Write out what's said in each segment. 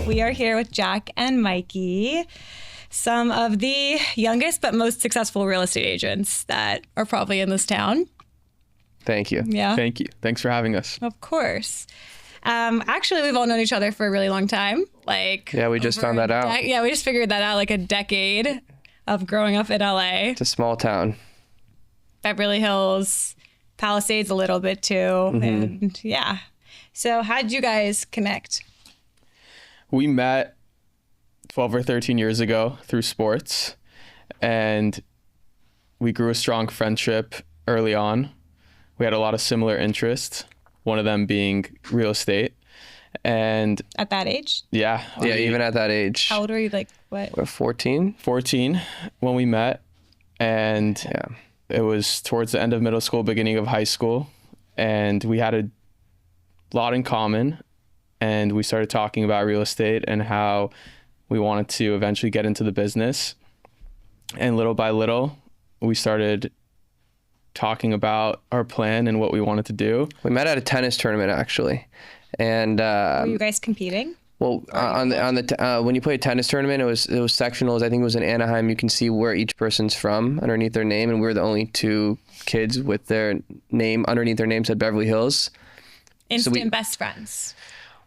We are here with Jack and Mikey, some of the youngest but most successful real estate agents that are probably in this town. Thank you. Yeah. Thank you. Thanks for having us. Of course. Actually, we've all known each other for a really long time. Yeah, we just found that out. Yeah, we just figured that out, like a decade of growing up in LA. It's a small town. Beverly Hills, Palisades a little bit too. Mm-hmm. And yeah. So how did you guys connect? We met 12 or 13 years ago through sports, and we grew a strong friendship early on. We had a lot of similar interests, one of them being real estate. And at that age? Yeah. Yeah, even at that age. How old were you? Like what? We're 14? 14 when we met. And yeah, it was towards the end of middle school, beginning of high school. And we had a lot in common. And we started talking about real estate and how we wanted to eventually get into the business. And little by little, we started talking about our plan and what we wanted to do. We met at a tennis tournament, actually. And were you guys competing? Well, when you play a tennis tournament, it was sectionals. I think it was in Anaheim. You can see where each person's from underneath their name, and we were the only two kids with their name underneath their name said Beverly Hills. Instant best friends.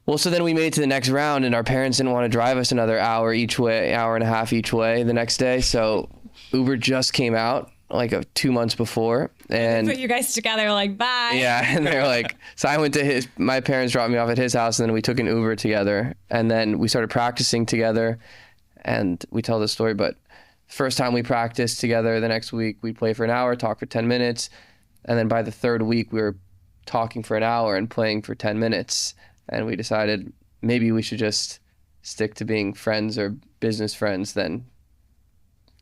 Well, so then we made it to the next round, and our parents didn't want to drive us another hour and a half each way the next day. So Uber just came out like 2 months before, and put you guys together, like, bye. Yeah, and they're like, so I went to my parents dropped me off at his house, and then we took an Uber together, and then we started practicing together, and we tell this story, but first time we practiced together, the next week we'd play for an hour, talk for 10 minutes, and then by the third week we were talking for an hour and playing for 10 minutes. And we decided maybe we should just stick to being friends or business friends than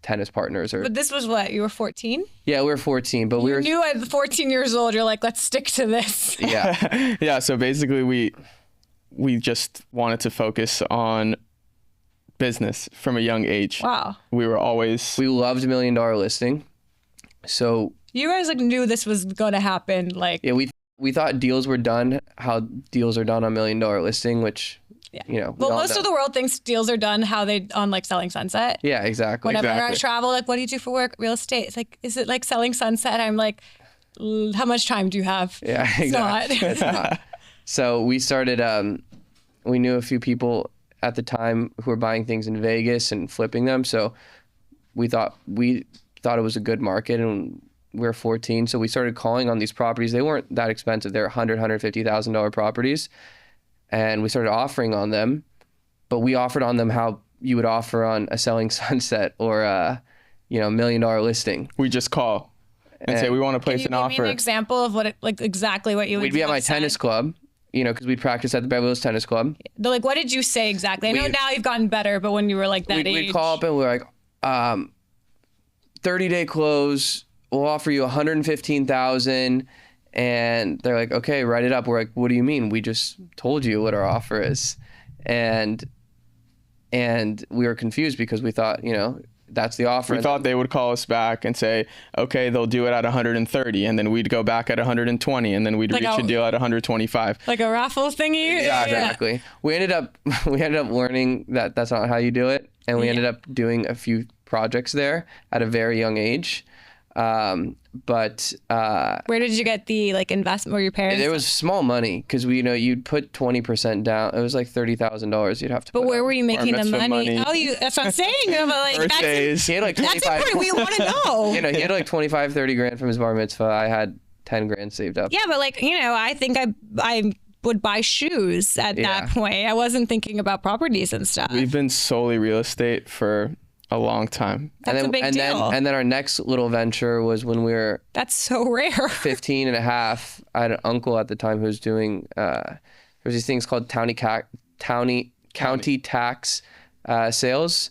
tennis partners. But this was what? You were 14? Yeah, we were 14, but we were... You knew at 14 years old, you're like, let's stick to this. Yeah. Yeah, so basically we just wanted to focus on business from a young age. Wow. We loved $1 Million Listing. So... You guys knew this was going to happen, like... Yeah, we thought deals were done how deals are done on $1 Million Listing, which, well, most of the world thinks deals are done how they on like Selling Sunset. Yeah, exactly. Whenever I travel, like, what do you do for work? Real estate. It's like, is it like Selling Sunset? I'm like, how much time do you have? Yeah, exactly. It's not. So we started, we knew a few people at the time who were buying things in Vegas and flipping them. So we thought it was a good market, and we were 14, so we started calling on these properties. They weren't that expensive. They're $150,000 properties, and we started offering on them. But we offered on them how you would offer on a Selling Sunset or a $1 Million Listing. We just call and say we want to place an offer. Give me an example of what exactly what you would. We'd be at my tennis club, because we'd practice at the Beverly Hills Tennis Club. They're like, what did you say exactly? I know now you've gotten better, but when you were like that age, we'd call up and we're like, 30-day close. We'll offer you $115,000, and they're like, okay, write it up. We're like, what do you mean? We just told you what our offer is, and we were confused because we thought, that's the offer. We thought they would call us back and say, okay, they'll do it at 130, and then we'd go back at 120, and then we'd reach a deal at 125. Like a raffle thingy. Yeah, exactly. Yeah. We ended up learning that that's not how you do it, and we ended up doing a few projects there at a very young age. But where did you get the investment? Were your parents? It was small money because you'd put 20% down. It was like $30,000 you'd have to. But put where were you making the money? Oh, that's what I'm saying. But birthdays. He had like 25. That's important. We want to know. He had like 25, 30 grand from his bar mitzvah. I had 10 grand saved up. Yeah, but I think I would buy shoes at that point. I wasn't thinking about properties and stuff. We've been solely real estate for a long time. That's a big deal. And then our next little venture was when we were... That's so rare. 15 and a half. I had an uncle at the time who was doing... there was these things called county tax sales.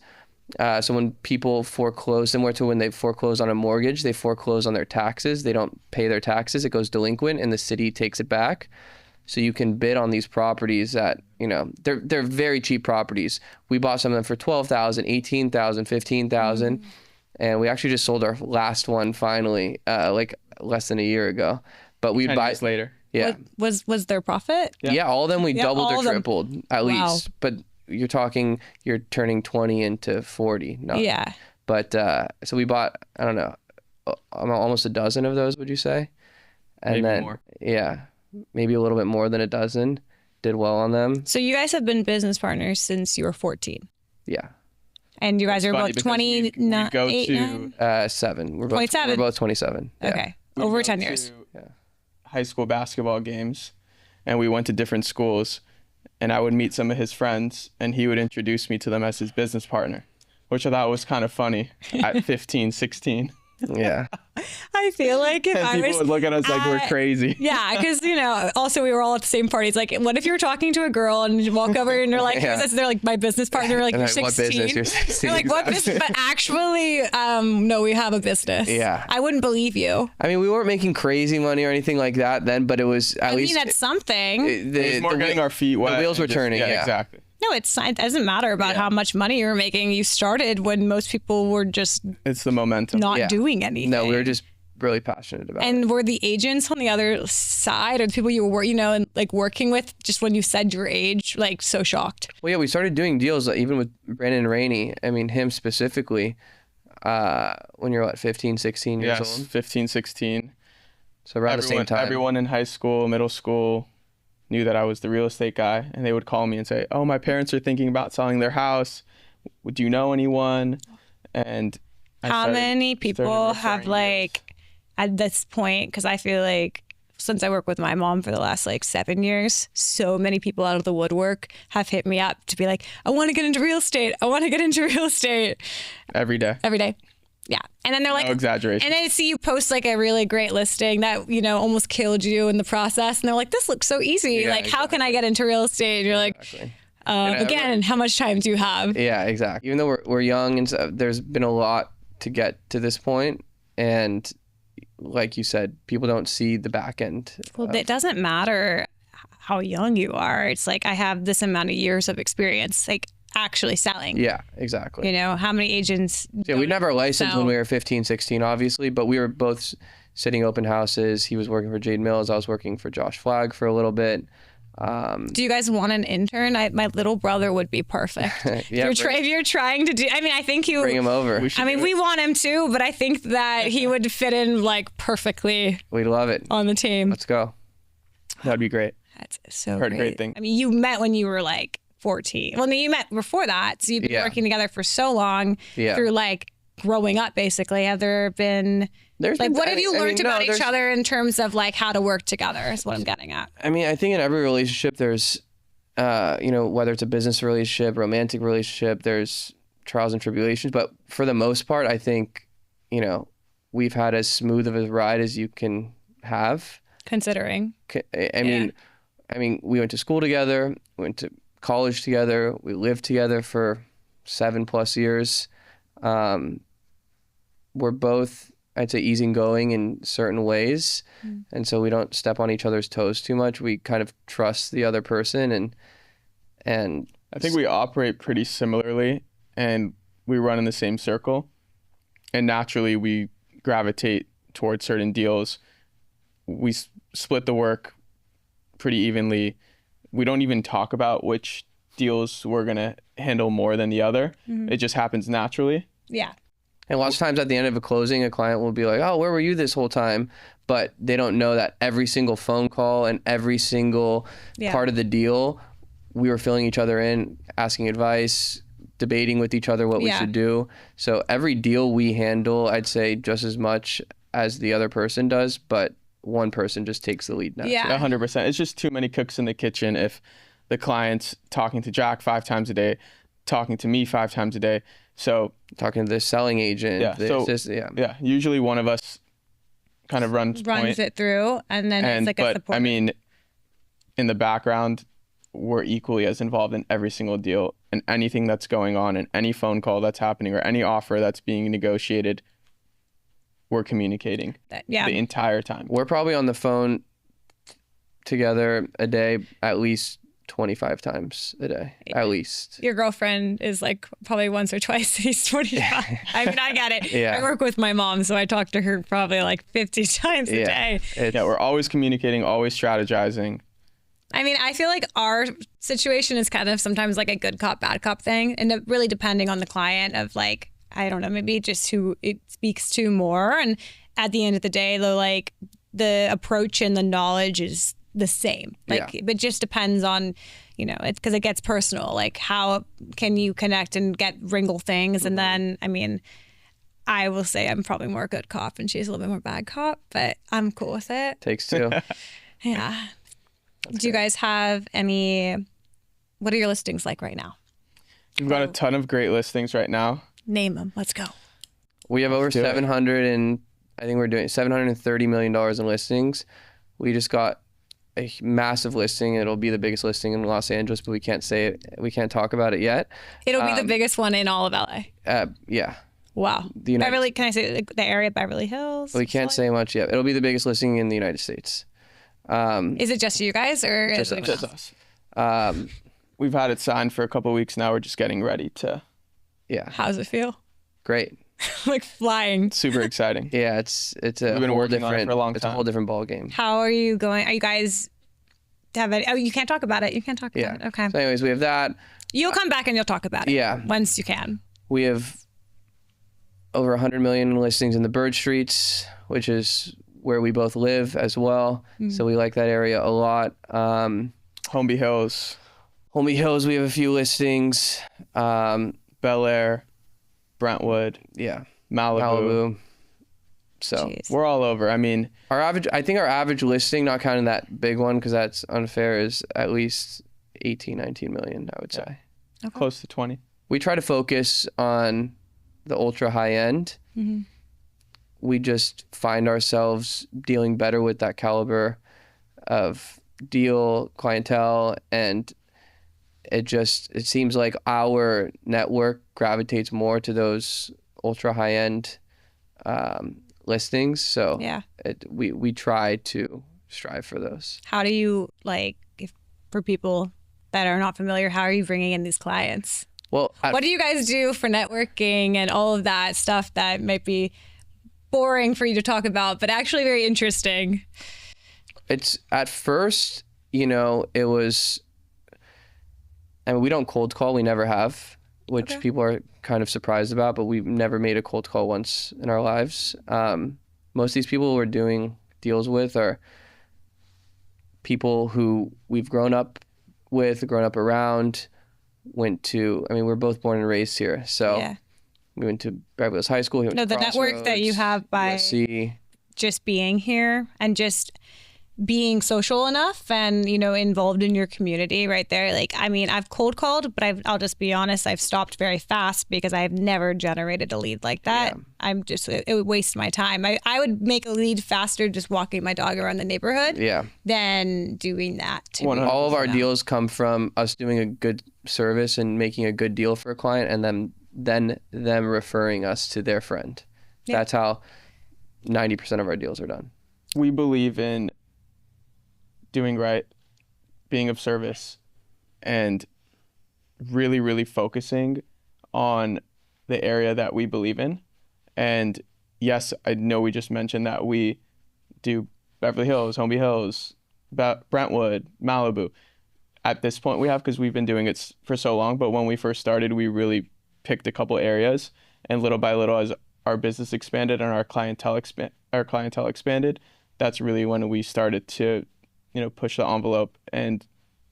So when people foreclose, similar to when they foreclose on a mortgage, they foreclose on their taxes. They don't pay their taxes. It goes delinquent and the city takes it back. So you can bid on these properties that, they're very cheap properties. We bought some of them for $12,000, $18,000, $15,000. and we actually just sold our last one finally, like less than a year ago. But we 10 buy years later. Yeah. Was there profit? Yeah, all of them we doubled all or of them. tripled at Wow. least. But you're turning 20 into 40. No. Yeah. But so we bought, I don't know, almost a dozen of those, would you say? And Maybe then more. yeah, maybe a little bit more than a dozen. Did well on them. So you guys have been business partners since you were 14. Yeah. And you guys are Funny both because 29, we go 8, to 9? 7. We're 27. both 27. Yeah. Okay. we Over go 10 years. to high school basketball games, and we went to different schools, and I would meet some of his friends, and he would introduce me to them as his business partner, which I thought was kind of funny at 15, 16. Yeah. I feel like if And I people was would look at us like we're at- crazy. Yeah, because also we were all at the same parties. Like, what if you were talking to a girl and you walk over and you're like, Yeah. who's this? They're like, my business partner. Like, And you're like, what 16. business? You're 16. You're like, what business? But actually, no, we have a business. Yeah. I wouldn't believe you. I mean, we weren't making crazy money or anything like that then, but it was at I least mean, that's something. It was more the getting our feet wet. wheels and were just- turning. Yeah, exactly. No, it doesn't matter about how much money you're making. You started when most people were just It's the momentum. not Yeah. doing anything. No, we were just really passionate about it. And were the agents on the other side, or the people you were, and like working with, just when you said your age, like so shocked? Well, yeah, we started doing deals even with Brandon Rainey. I mean, him specifically, when you're, 15, 16 years Yes, old? 15, 16. So around the same time. Everyone in high school, middle school knew that I was the real estate guy, and they would call me and say, "Oh, my parents are thinking about selling their house. Do you know anyone?" And How many people started have referring deals. at this point? Because I feel like since I work with my mom for the last 7 years, so many people out of the woodwork have hit me up to be like, I want to get into real estate. I want to get into real estate every day? every day. Yeah. And then they're like, No exaggeration. and I see you post a really great listing that, almost killed you in the process. And they're like, this looks so easy. Yeah, how can I get into real estate? And you're like, Exactly. again, how much time do you have? Yeah, exactly. Even though we're young and stuff, there's been a lot to get to this point, and like you said, people don't see the back end. Well, it doesn't matter how young you are. It's like, I have this amount of years of experience, actually selling. Yeah, exactly. How many agents? Yeah, we never licensed sell? when we were 15, 16, obviously, but we were both sitting open houses. He was working for Jade Mills. I was working for Josh Flagg for a little bit. Do you guys want an intern? My little brother would be perfect. Yeah, if you're trying to do, I think you bring him over. we want him too, but I think that he would fit in perfectly We love it. on the team. Let's go. That'd be great. That's so Heard great. great things. I mean, you met when you were 14. Well, no, you met before that, so you've been Yeah. working together for so long Yeah. through growing up. Basically, have there been There's been- what have you I mean, learned no, about each there's- other in terms of how to work together? Is what I'm getting at. I mean, I think in every relationship, there's, whether it's a business relationship, romantic relationship, there's trials and tribulations. But for the most part, I think, we've had as smooth of a ride as you can have. Considering, I mean, we went to school together, we went to college together, we lived together for 7+ years. We're both, I'd say, easygoing in certain ways, and so we don't step on each other's toes too much. We kind of trust the other person, and I think we operate pretty similarly, and we run in the same circle, and naturally we gravitate towards certain deals. We split the work pretty evenly. We don't even talk about which deals we're gonna handle more than the other. It just happens naturally. yeah. And lots of times at the end of a closing, a client will be like, "Oh, where were you this whole time?" But they don't know that every single phone call and every single Yeah. part of the deal, we were filling each other in, asking advice, debating with each other what we Yeah. should do. So every deal we handle, I'd say just as much as the other person does, but one person just takes the lead now. Yeah. 100%. It's just too many cooks in the kitchen if the client's talking to Jack 5 times a day, talking to me 5 times a day. So Talking to the selling agent. Yeah, yeah, usually one of us kind of runs point. it through, and then it's a But support. I mean, in the background, we're equally as involved in every single deal and anything that's going on and any phone call that's happening or any offer that's being negotiated. We're communicating the entire time. We're probably on the phone together a day at least 25 times a day, at least. Your girlfriend is like probably once or twice he's 25. I mean, I get it. Yeah. I work with my mom, so I talk to her probably like 50 times a day. Yeah, we're always communicating, always strategizing. I mean, I feel like our situation is kind of sometimes like a good cop, bad cop thing. And really depending on the client of like, I don't know, maybe just who it speaks to more. And at the end of the day, though, like the approach and the knowledge is the same. Like, it just depends on, you know, it's because it gets personal. Like, how can you connect and get wrangle things? And then, I mean, I will say I'm probably more good cop and she's a little bit more bad cop, but I'm cool with it. Takes two. Yeah. Do you guys have what are your listings like right now? We've got a ton of great listings right now. Name them. Let's go. We have over do it. 700 and I think we're doing $730 million in listings. We just got a massive listing. It'll be the biggest listing in Los Angeles, but we can't say it. We can't talk about it yet. It'll be the biggest one in all of LA. Yeah. Wow. Beverly, can I say the area Beverly Hills? We can't say much yet. It'll be the biggest listing in the United States. Is it just you guys or Just is it Just us. We've had it signed for a couple of weeks now. We're just getting ready to. Yeah. How does it feel? Great. Like flying. Super exciting. Yeah, it's a We've been whole working on it different for a long It's a time. whole different ball game. How are you going? Are you guys have it? Oh, you can't talk about it. You can't talk about it. Okay. So anyways, we have that. You'll come back and you'll talk about it. Yeah. Once you can. We have over 100 million listings in the Bird Streets, which is where we both live as well. So we like that area a lot. Homeby Hills, Homey Hills, we have a few listings. Bel Air, Brentwood, Yeah. Malibu. So Jeez. we're We're all over. I mean, I think our average listing, not counting that big one because that's unfair, is at least 18, 19 million, I would say. close to 20. We try to focus on the ultra high end. We just find ourselves dealing better with that caliber of deal clientele, and it seems like our network gravitates more to those ultra high end listings. So Yeah. we try to strive for those. How do you for people that are not familiar, how are you bringing in these clients? Well, What do you guys do for networking and all of that stuff that might be boring for you to talk about, but actually very interesting? it's at first, it was, I mean, we don't cold call. We never have, which Okay. people are kind of surprised about, but we've never made a cold call once in our lives. Most of these people we're doing deals with are people who we've grown up with, grown up around, we're both born and raised here. So Yeah. we went to Beverly Hills High School. He went No, to the network that you Crossroads, have by USC. just being here and just being social enough and, involved in your community right there. Like, I mean, I've cold called, but I'll just be honest, I've stopped very fast because I've never generated a lead like that. Yeah. It would waste my time. I would make a lead faster just walking my dog around the neighborhood Yeah. than doing that. All of our deals come from us doing a good service and making a good deal for a client, and then them referring us to their friend. Yeah. That's how 90% of our deals are done. We believe in doing right, being of service, and really, really focusing on the area that we believe in. And yes, I know we just mentioned that we do Beverly Hills, Homeby Hills, Brentwood, Malibu. At this point we have, because we've been doing it for so long, but when we first started, we really picked a couple areas, and little by little, as our business expanded and our clientele expanded, that's really when we started to push the envelope and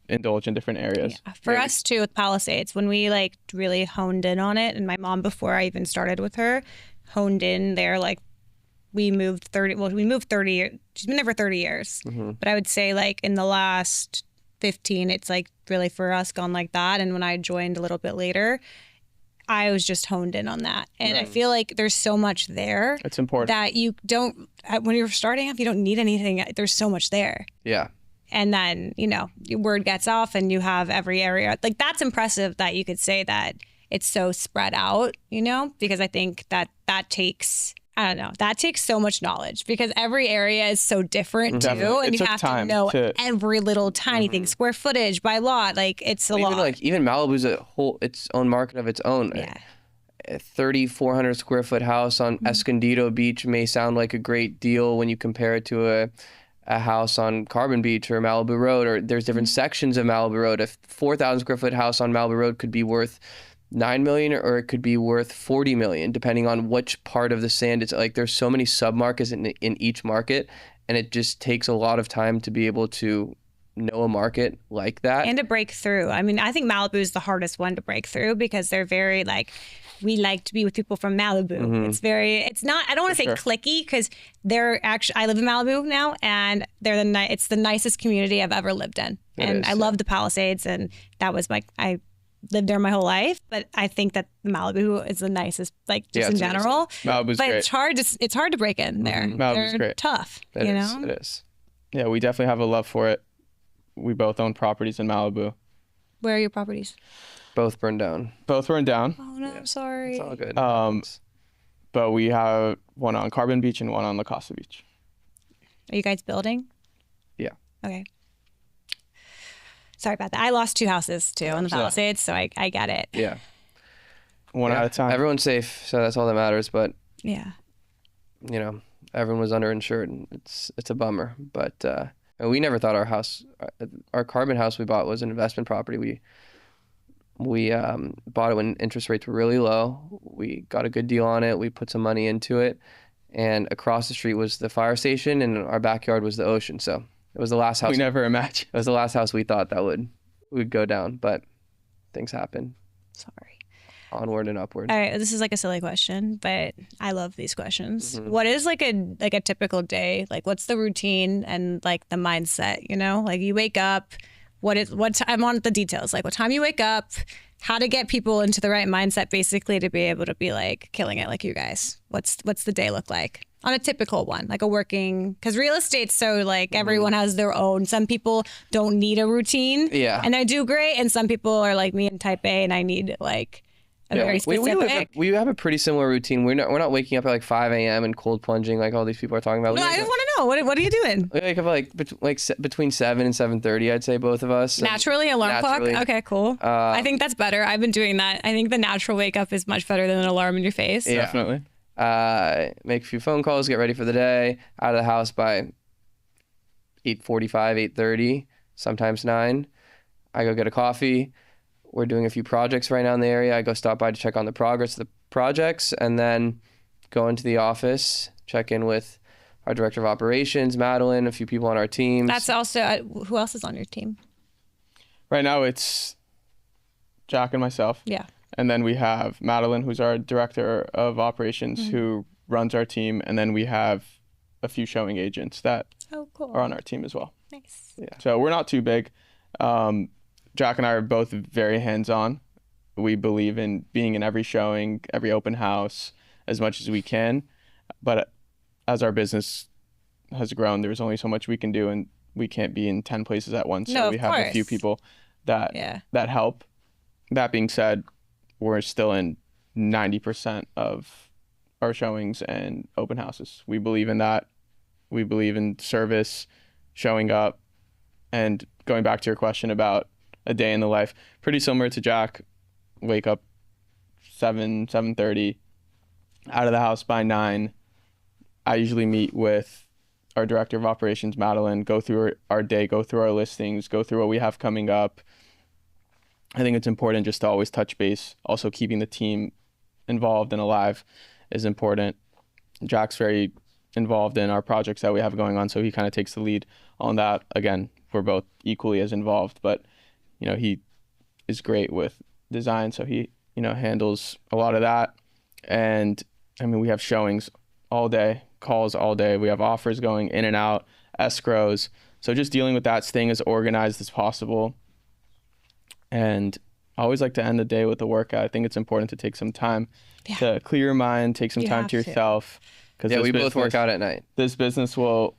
indulge in different areas. Yeah. For us too, with Palisades, when we really honed in on it, and my mom, before I even started with her, honed in there, we moved 30 years. She's been there for 30 years. But I would say in the last 15, it's really for us gone like that. And when I joined a little bit later, I was just honed in on that. And I feel like there's so much there It's important. that you don't, when you're starting up, you don't need anything. There's so much there. Yeah. And then, your word gets off and you have every area. That's impressive that you could say that it's so spread out, because I think that takes I don't know. That takes so much knowledge because every area is so different too. Definitely. And It you took have to time know to- every little tiny thing, square footage by lot. Like it's a lot. Even Malibu's its own market of its own. Yeah. A 3,400 square foot house on Escondido Beach may sound like a great deal when you compare it to a house on Carbon Beach or Malibu Road, or there's different sections of Malibu Road. A 4,000 square foot house on Malibu Road could be worth 9 million, or it could be worth 40 million, depending on which part of the sand. It's like there's so many sub-markets in each market, and it just takes a lot of time to be able to know a market like that. And to break through. I mean, I think Malibu is the hardest one to break through because they're very like, we like to be with people from Malibu. It's not, I don't want to say cliquey because they're actually, I live in Malibu now and it's the nicest community I've ever lived in. I love the Palisades, and that was I lived there my whole life, but I think that Malibu is the nicest, like just in general. Malibu's but great. It's hard to break in there. Malibu's They're great. tough. It know? is. Yeah, we definitely have a love for it. We both own properties in Malibu. Where are your properties? Both burned down. Both burned down. Oh no, I'm sorry. It's all good. But we have one on Carbon Beach and one on La Costa Beach. Are you guys building? Yeah. Okay. Sorry about that. I lost 2 houses too on the Palisades, so I get it. Yeah. One at a time. Everyone's safe, so that's all that matters. But Yeah. Everyone was underinsured, and it's a bummer. But we never thought our carbon house we bought was an investment property. We bought it when interest rates were really low. We got a good deal on it. We put some money into it, and across the street was the fire station, and our backyard was the ocean. So it was the last house. We never imagined. It was the last house we thought that would go down, but things happen. Sorry. Onward and upward. All right, this is like a silly question, but I love these questions. What is like a typical day? Like what's the routine and like the mindset, Like you wake up, I want the details. Like what time you wake up, how to get people into the right mindset basically to be able to be like killing it like you guys. What's the day look like? On a typical one, like because real estate's so like everyone has their own. Some people don't need a routine. Yeah. And I do great. And some people are like me and type A and I need like very specific. We have a pretty similar routine. We're not waking up at like 5 a.m. and cold plunging like all these people are talking about. No, I just want to know what are you doing? We wake up between 7 and 7:30. I'd say both of us. Naturally, alarm clock. Okay, cool. I think that's better. I've been doing that. I think the natural wake up is much better than an alarm in your face. Yeah. Definitely. Make a few phone calls, get ready for the day. Out of the house by 8:45, 8:30, sometimes 9. I go get a coffee. We're doing a few projects right now in the area. I go stop by to check on the progress of the projects, and then go into the office, check in with our director of operations, Madeline, a few people on our teams. That's also who else is on your team? Right now it's Jack and myself. Yeah. And then we have Madeline, who's our director of operations, who runs our team. And then we have a few showing agents that are on our team as well. Nice. Yeah. So we're not too big. Jack and I are both very hands-on. We believe in being in every showing, every open house as much as we can. But as our business has grown, there's only so much we can do, and we can't be in 10 places at once. So we have a few people that help. That being said, we're still in 90% of our showings and open houses. We believe in that. We believe in service, showing up, and going back to your question about a day in the life, pretty similar to Jack. Wake up 7:30, out of the house by 9. I usually meet with our director of operations, Madeline, go through our day, go through our listings, go through what we have coming up. I think it's important just to always touch base. Also, keeping the team involved and alive is important. Jack's very involved in our projects that we have going on, so he kind of takes the lead on that. Again, we're both equally as involved, but he is great with design, so he handles a lot of that. And I mean, we have showings all day, calls all day. We have offers going in and out, escrows. So just dealing with that, staying as organized as possible. And I always like to end the day with a workout. I think it's important to take some time to clear your mind, take some time to yourself. Because we both work out at night. This business will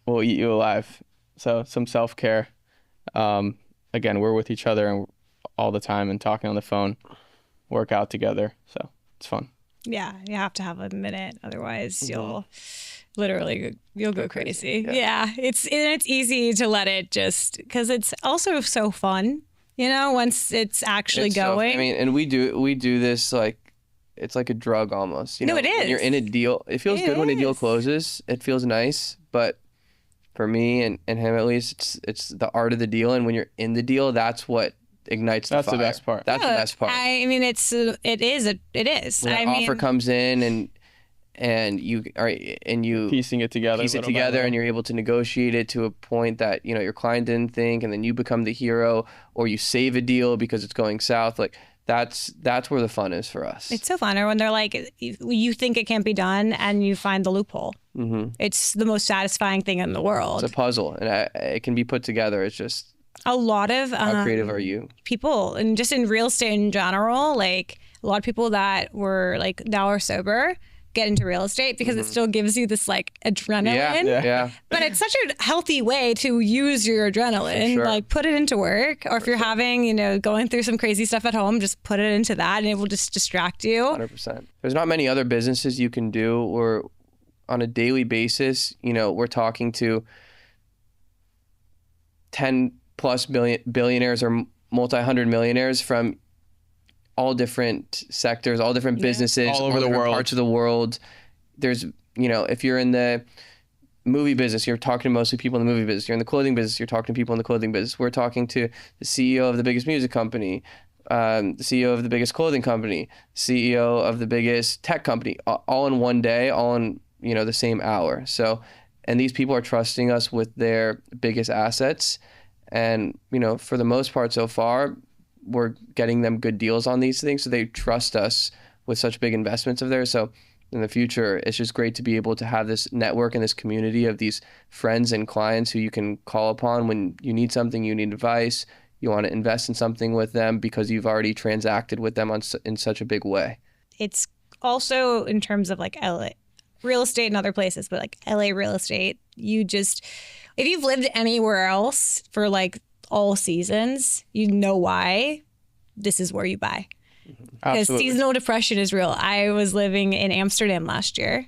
eat you alive. So some self-care. Again, we're with each other all the time and talking on the phone, work out together. So it's fun. Yeah, you have to have a minute, otherwise Mm-hmm. you'll go Go crazy, crazy. yeah. Yeah, it's easy to let it just because it's also so fun. Once it's actually It's going. I mean, and we do this like it's like a drug almost. No, it When you're is. in a deal, it feels It good when a deal is. closes. It feels nice, but for me and him at least, it's the art of the deal. And when you're in the deal, that's what ignites the That's fire. the best part. That's the best part. I mean, it is. When I an offer mean, comes in and you Piecing it together. piece it little by together little. and you're able to negotiate it to a point that your client didn't think, and then you become the hero, or you save a deal because it's going south. Like that's where the fun is for us. it's so fun. Or when they're like, you think it can't be done, and you find the loophole. Mm-hmm. It's the most satisfying thing in the world. It's a puzzle, and it can be put together. It's just A lot of how creative are you? people, and just in real estate in general, like a lot of people that were like now are sober get into real estate because it still gives you this like adrenaline. Yeah. But it's such a healthy way to use your adrenaline. sure. Like put it into work, or if you're having, going through some crazy stuff at home, just put it into that, and it will just distract you. 100%. There's not many other businesses you can do, or on a daily basis, we're talking to 10 plus billionaires or multi-hundred millionaires from all different sectors, all different businesses, All over the different world. parts of the world. There's, if you're in the movie business, you're talking to mostly people in the movie business. You're in the clothing business, you're talking to people in the clothing business. We're talking to the CEO of the biggest music company, the CEO of the biggest clothing company, CEO of the biggest tech company, all in one day, all in, the same hour. So, and these people are trusting us with their biggest assets. And, for the most part so far, we're getting them good deals on these things. So they trust us with such big investments of theirs. So in the future, it's just great to be able to have this network and this community of these friends and clients who you can call upon when you need something, you need advice, you want to invest in something with them because you've already transacted with them in such a big way. It's also in terms of like LA real estate and other places, but like LA real estate, if you've lived anywhere else for like all seasons, you know why this is where you buy. Because Absolutely. seasonal depression is real. I was living in Amsterdam last year.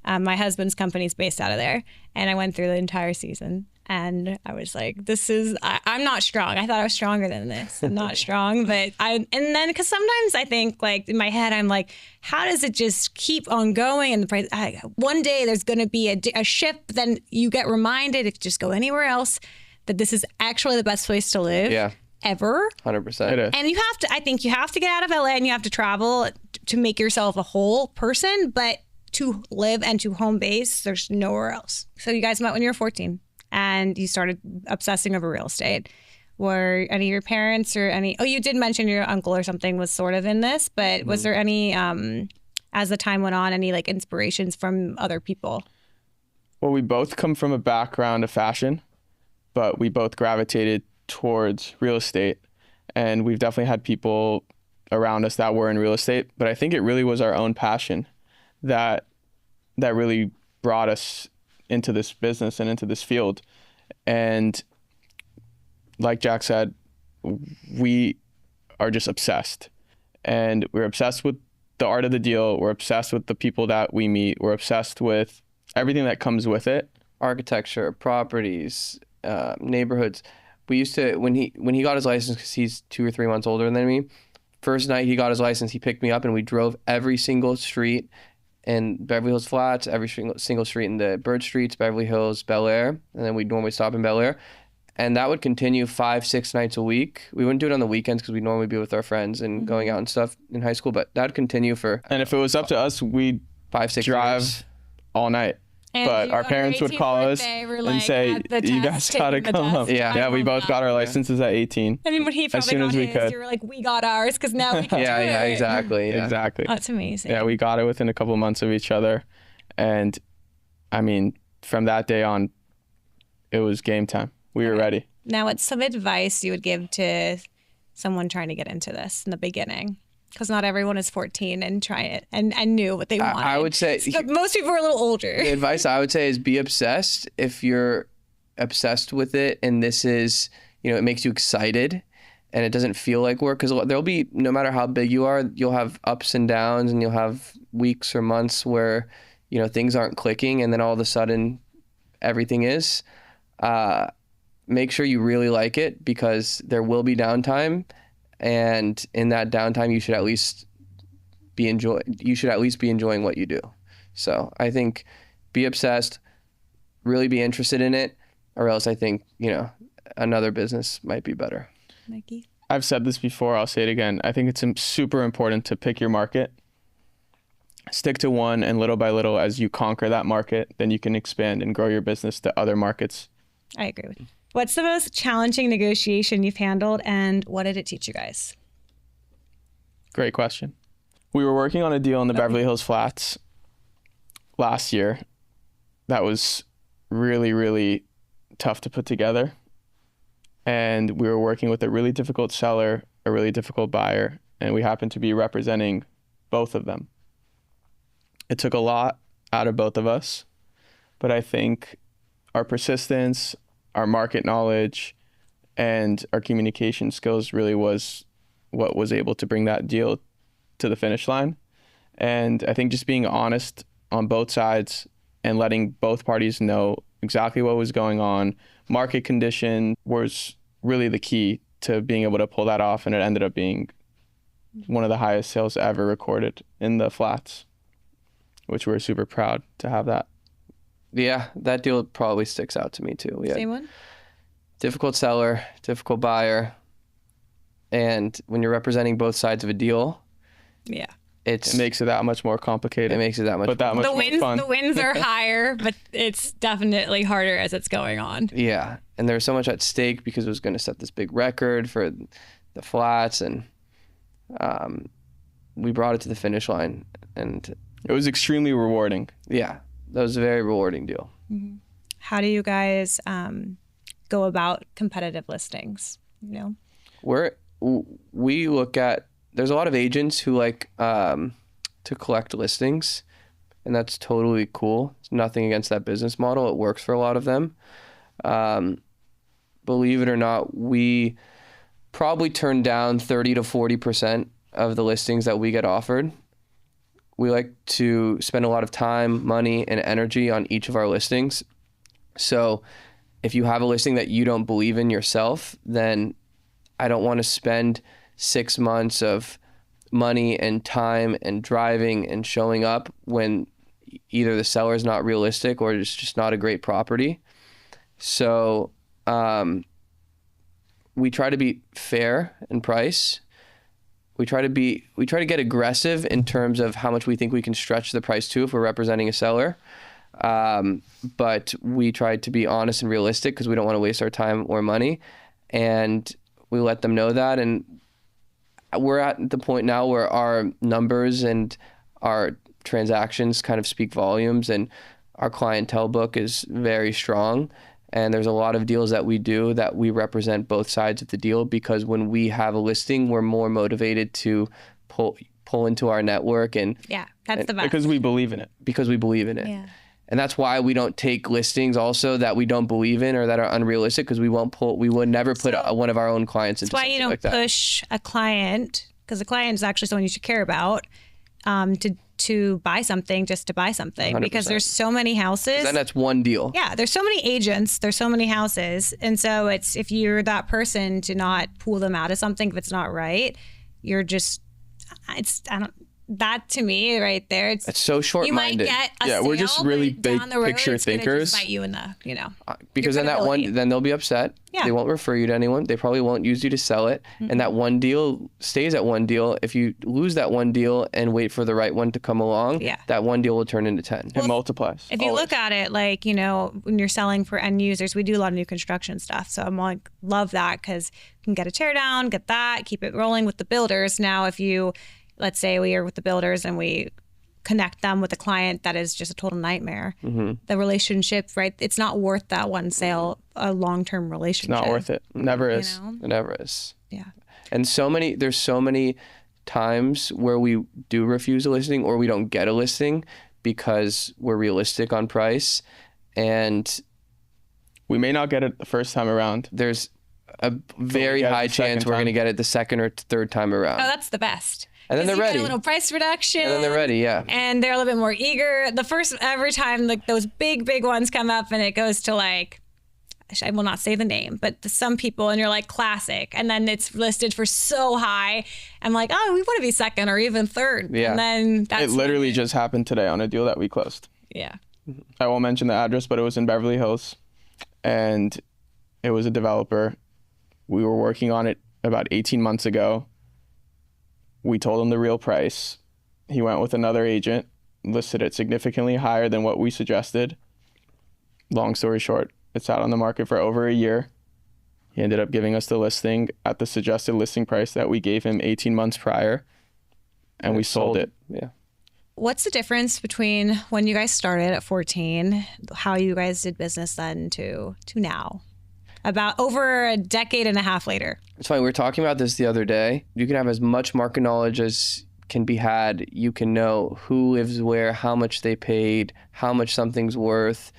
My husband's company is based out of there. And I went through the entire season. And I was like, I'm not strong. I thought I was stronger than this. I'm not strong. But because sometimes I think like in my head, I'm like, how does it just keep on going? And the price, one day there's going to be a shift. Then you get reminded if you just go anywhere else that this is actually the best place to live. Yeah. Ever. 100%. It is. And I think you have to get out of LA and you have to travel to make yourself a whole person, but to live and to home base, there's nowhere else. So you guys met when you were 14 and you started obsessing over real estate. Were any of your parents or you did mention your uncle or something was sort of in this, but was there any, as the time went on, any like inspirations from other people? Well, we both come from a background of fashion, but we both gravitated towards real estate, and we've definitely had people around us that were in real estate, but I think it really was our own passion that really brought us into this business and into this field. And like Jack said, we are just obsessed, and we're obsessed with the art of the deal. We're obsessed with the people that we meet. We're obsessed with everything that comes with it. Architecture, properties, neighborhoods. We used to, when he got his license, because he's 2 or 3 months older than me, first night he got his license, he picked me up and we drove every single street in Beverly Hills Flats, every single street in the Bird Streets, Beverly Hills, Bel Air, and then we'd normally stop in Bel Air. And that would continue 5-6 nights a week. We wouldn't do it on the weekends because we'd normally be with our friends and going out and stuff in high school, but that would continue for And if it was up to us, we'd 5-6 drive years. all night. And But you, our on parents your would 18th call us birthday, were and like, say, at the you test, guys gotta taking the come test. up. Yeah. Yeah, we love both that. got our licenses at 18. I mean, when he as soon probably as got we his, could. you were like, we got ours because now we can do Yeah, it. exactly. Yeah. Exactly. That's amazing. Yeah, we got it within a couple of months of each other. And I mean, from that day on, it was game time. We were ready. Now, what's some advice you would give to someone trying to get into this in the beginning? Because not everyone is 14 and trying it and knew what they wanted. I would say But most people are a little older. the advice I would say is be obsessed. If you're obsessed with it and this is, it makes you excited and it doesn't feel like work, because there'll be, no matter how big you are, you'll have ups and downs, and you'll have weeks or months where, you know, things aren't clicking, and then all of a sudden everything is. Make sure you really like it, because there will be downtime, and in that downtime you should at least be enjoying what you do. So I think be obsessed, really be interested in it, or else I think, you know, another business might be better. Mikey? I've said this before, I'll say it again. I think it's super important to pick your market. Stick to one, and little by little, as you conquer that market, then you can expand and grow your business to other markets. I agree with you. What's the most challenging negotiation you've handled, and what did it teach you guys? Great question. We were working on a deal in the Beverly Hills Flats last year that was really, really tough to put together. And we were working with a really difficult seller, a really difficult buyer, and we happened to be representing both of them. It took a lot out of both of us, but I think our persistence, our market knowledge, and our communication skills really was what was able to bring that deal to the finish line. And I think just being honest on both sides and letting both parties know exactly what was going on, market condition, was really the key to being able to pull that off. And it ended up being one of the highest sales ever recorded in the flats, which we're super proud to have that. Yeah, that deal probably sticks out to me too. We had Same one? difficult seller, difficult buyer, and when you're representing both sides of a deal, Yeah. It makes it that much more complicated. It makes it that much. But that much more fun. The wins are higher, but it's definitely harder as it's going on. Yeah, and there was so much at stake because it was going to set this big record for the flats, and we brought it to the finish line, and it was extremely rewarding. Yeah, that was a very rewarding deal. Mm-hmm. How do you guys go about competitive listings? You know, we look at. There's a lot of agents who like to collect listings, and that's totally cool. It's nothing against that business model. It works for a lot of them. Believe it or not, we probably turn down 30 to 40% of the listings that we get offered. We like to spend a lot of time, money, and energy on each of our listings. So if you have a listing that you don't believe in yourself, then I don't want to spend 6 months of money and time and driving and showing up when either the seller is not realistic or it's just not a great property. So we try to be fair in price. We try to get aggressive in terms of how much we think we can stretch the price to if we're representing a seller. But we try to be honest and realistic because we don't want to waste our time or money. And we let them know that. And we're at the point now where our numbers and our transactions kind of speak volumes, and our clientele book is very strong. And there's a lot of deals that we do that we represent both sides of the deal, because when we have a listing, we're more motivated to pull into our network. And yeah, that's the best. Because we believe in it. Because we believe in it. Yeah. And that's why we don't take listings also that we don't believe in or that are unrealistic, because we would never put one of our own clients into something like that. That's why you don't push a client, because the client is actually someone you should care about, to buy something just to buy something. 100%. Because there's so many houses. Then that's one deal. Yeah, there's so many agents, there's so many houses. And so it's, if you're that person to not pull them out of something if it's not right, you're just, that to me right there, it's so short-minded. You might get a sale, we're just really but big down the road, picture it's gonna thinkers. just bite you in the, you know. Because then then they'll be upset. Yeah. They won't refer you to anyone. They probably won't use you to sell it. Mm-hmm. And that one deal stays at one deal. If you lose that one deal and wait for the right one to come along, that one deal will turn into 10. It multiplies. If you look at it like, you know, when you're selling for end users, we do a lot of new construction stuff. So I'm like, love that, because you can get a tear down, get that, keep it rolling with the builders. Now, if you, let's say we are with the builders and we connect them with a client that is just a total nightmare, the relationship, right? It's not worth that one sale, a long-term relationship. It's not worth it. Never is. You know? It never is. Yeah. And there's so many times where we do refuse a listing or we don't get a listing because we're realistic on price. And we may not get it the first time around. There's a very get it high the second chance we're time. going to get it the second or third time around. Oh, that's the best. And then 'Cause they're you get ready. a little price reduction. And then they're ready, yeah. And they're a little bit more eager. Every time like those big ones come up and it goes to like, I will not say the name, but some people, and you're like classic, and then it's listed for so high. I'm like, oh, we want to be second or even third. Yeah. And then that's It literally just happened today on a deal that we closed. yeah. I won't mention the address, but it was in Beverly Hills, and it was a developer. We were working on it about 18 months ago. We told him the real price. He went with another agent, listed it significantly higher than what we suggested. Long story short, it's out on the market for over a year. He ended up giving us the listing at the suggested listing price that we gave him 18 months prior, and we sold it. Yeah. What's the difference between when you guys started at 14, how you guys did business then to now? About over a decade and a half later. It's funny, we were talking about this the other day. You can have as much market knowledge as can be had. You can know who lives where, how much they paid, how much something's worth.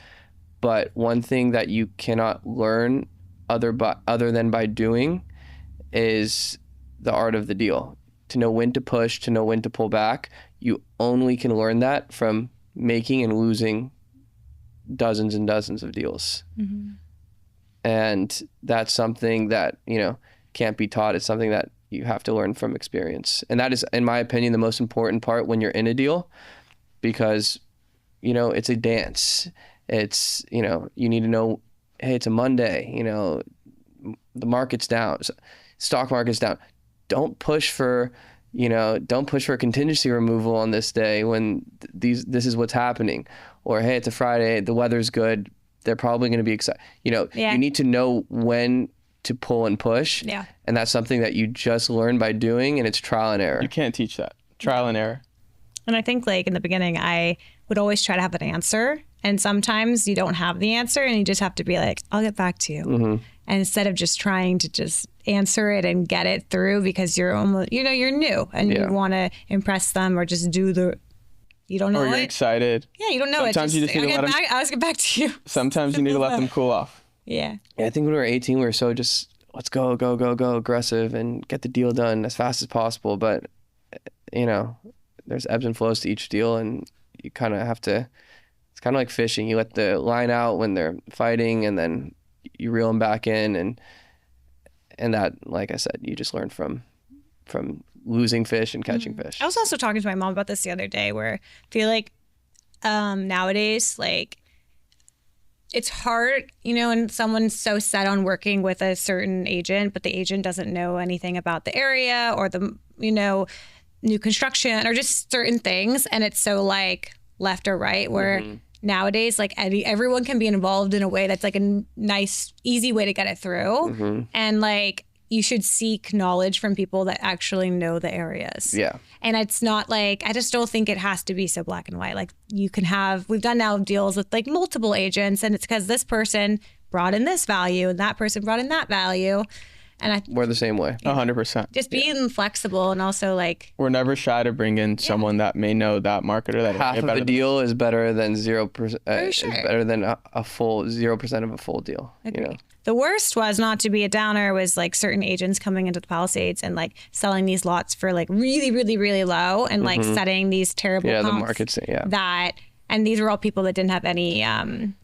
But one thing that you cannot learn other than by doing is the art of the deal. To know when to push, to know when to pull back. You only can learn that from making and losing dozens and dozens of deals. Mm-hmm. And that's something that, can't be taught. It's something that you have to learn from experience. And that is, in my opinion, the most important part when you're in a deal, because, it's a dance. It's, you need to know, hey, it's a Monday, the market's down, stock market's down. Don't push for contingency removal on this day when this is what's happening. Or, hey, it's a Friday, the weather's good. They're probably going to be excited. You need to know when to pull and push. Yeah. And that's something that you just learn by doing, and it's trial and error. You can't teach that. Trial and error. And I think like in the beginning, I would always try to have an answer. And sometimes you don't have the answer and you just have to be like, I'll get back to you. Mm-hmm. And instead of just trying to just answer it and get it through because you're almost, you're new and you want to impress them or just do you don't know Or you're it. excited. Yeah, you don't know Sometimes it. you just need to let them. I'll get back to you. Sometimes you need to let them cool off. Yeah. I think when we were 18, we were so just, let's go, aggressive and get the deal done as fast as possible. But, there's ebbs and flows to each deal, and you kind of have to, it's kind of like fishing. You let the line out when they're fighting, and then you reel them back in. And that, like I said, you just learn from losing fish and catching fish. I was also talking to my mom about this the other day where I feel like nowadays, like, it's hard, and someone's so set on working with a certain agent, but the agent doesn't know anything about the area or the, new construction or just certain things. And it's so like left or right where nowadays, like everyone can be involved in a way that's like a nice, easy way to get it through. And like, you should seek knowledge from people that actually know the areas. Yeah. And it's not like, I just don't think it has to be so black and white. Like we've done now deals with like multiple agents, and it's because this person brought in this value and that person brought in that value. And we're the same way. 100%. just being flexible and also like. We're never shy to bring in someone that may know that market or that Half area of better a than deal is better than 0%. Is sure. better than a full 0% of a full deal. The worst was, not to be a downer, was like certain agents coming into the Palisades and like selling these lots for like really, really, really low and like setting these terrible Yeah, the comps market's, yeah. that, and these were all people that didn't have any,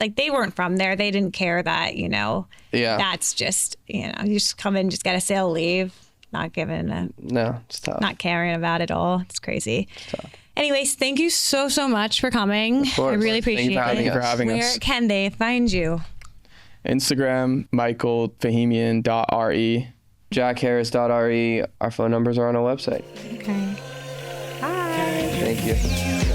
like they weren't from there. They didn't care that, that's just, you just come in, just get a sale, leave, not giving a, No, it's tough. not caring about it all. It's crazy. Anyways, thank you so much for coming. Of course. I really Thank you appreciate for having it. us. us. Where can they find you? Instagram, Michael Fahimian.re. JackHarris.re. Our phone numbers are on our website. Okay. Bye. Thank you.